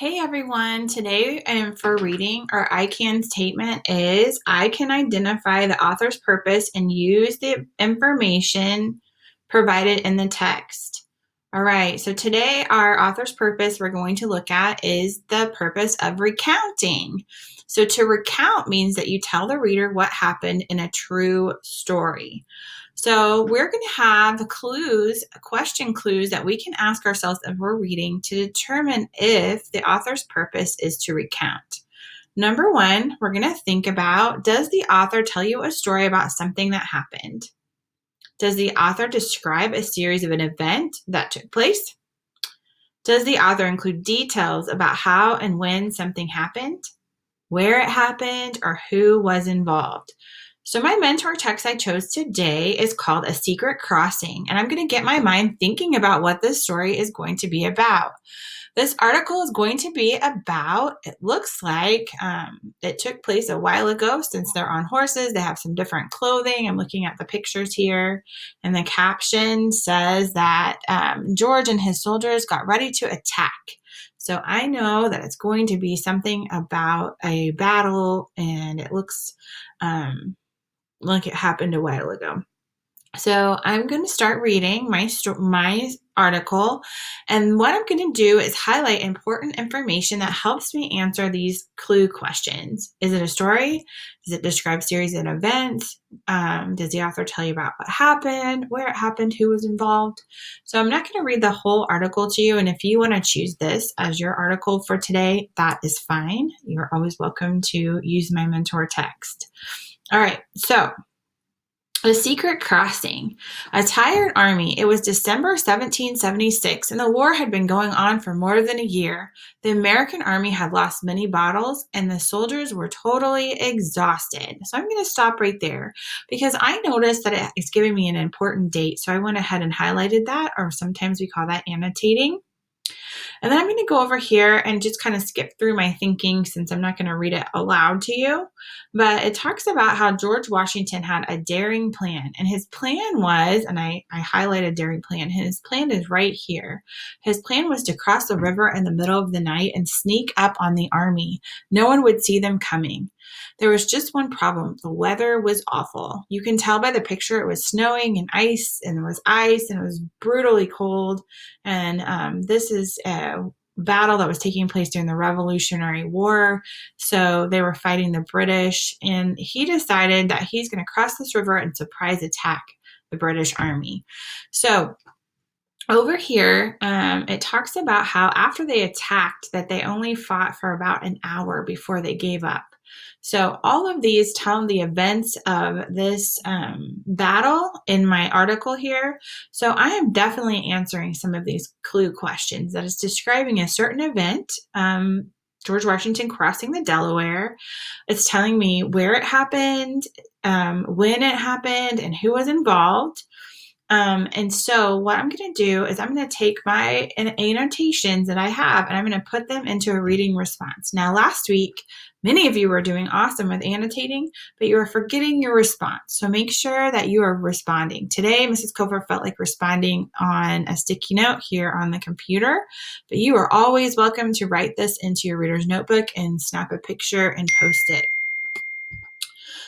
Hey everyone, today for reading, our I can statement is I can identify the author's purpose and use the information provided in the text. All right, so today our author's purpose we're going to look at is the purpose of recounting. So to recount means that you tell the reader what happened in a true story. So we're going to have clues, question clues that we can ask ourselves as we're reading to determine if the author's purpose is to recount. Number one, we're going to think about, does the author tell you a story about something that happened? Does the author describe a series of an event that took place? Does the author include details about how and when something happened, where it happened, or who was involved? So my mentor text I chose today is called A Secret Crossing, and I'm going to get my mind thinking about what this story is going to be about. This article is going to be about, it looks like it took place a while ago since they're on horses. They have some different clothing. I'm looking at the pictures here, and the caption says that George and his soldiers got ready to attack. So I know that it's going to be something about a battle, and it looks like it happened a while ago. So I'm going to start reading my article, and what I'm going to do is highlight important information that helps me answer these clue questions. Is it a story? Does it describe series and events? Does the author tell you about what happened, where it happened, who was involved? So I'm not going to read the whole article to you, and if you want to choose this as your article for today, that is fine. You're always welcome to use my mentor text. All right, so A Secret Crossing. A tired army. It was December 1776, and the war had been going on for more than a year. The American army had lost many battles, and the soldiers were totally exhausted. So I'm going to stop right there because I noticed that it's giving me an important date. So I went ahead and highlighted that, or sometimes we call that annotating. And then I'm going to go over here and just kind of skip through my thinking since I'm not going to read it aloud to you. But it talks about how George Washington had a daring plan. And his plan was, and I highlighted daring plan, his plan is right here. His plan was to cross the river in the middle of the night and sneak up on the army. No one would see them coming. There was just one problem. The weather was awful. You can tell by the picture it was snowing and there was ice, and it was brutally cold. And this is a battle that was taking place during the Revolutionary War. So they were fighting the British, and he decided that he's going to cross this river and surprise attack the British Army. So over here, it talks about how after they attacked that they only fought for about an hour before they gave up. So all of these tell the events of this battle in my article here. So I am definitely answering some of these clue questions that is describing a certain event. George Washington crossing the Delaware. It's telling me where it happened, when it happened, and who was involved. And so what I'm going to do is I'm going to take my annotations that I have and I'm going to put them into a reading response. Now, last week, many of you were doing awesome with annotating, but you were forgetting your response. So make sure that you are responding. Today, Mrs. Cover felt like responding on a sticky note here on the computer, but you are always welcome to write this into your reader's notebook and snap a picture and post it.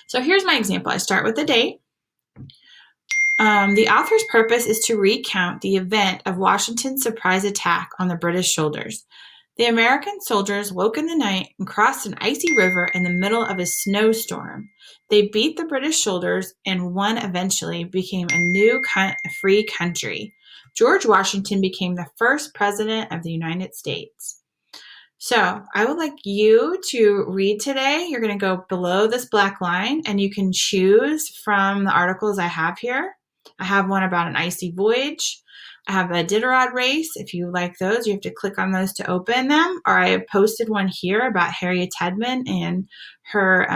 So here's my example. I start with the date. The author's purpose is to recount the event of Washington's surprise attack on the British soldiers. The American soldiers woke in the night and crossed an icy river in the middle of a snowstorm. They beat the British soldiers and won eventually became a new free country. George Washington became the first president of the United States. So I would like you to read today. You're going to go below this black line and you can choose from the articles I have here. I have one about an icy voyage. I have a Iditarod race. If you like those, you have to click on those to open them. Or I have posted one here about Harriet Tubman and her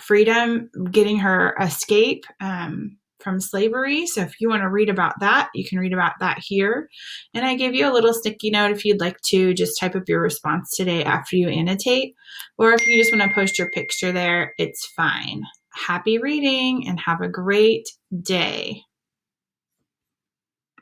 freedom, getting her escape from slavery. So if you want to read about that, you can read about that here. And I gave you a little sticky note if you'd like to just type up your response today after you annotate. Or if you just want to post your picture there, it's fine. Happy reading and have a great day.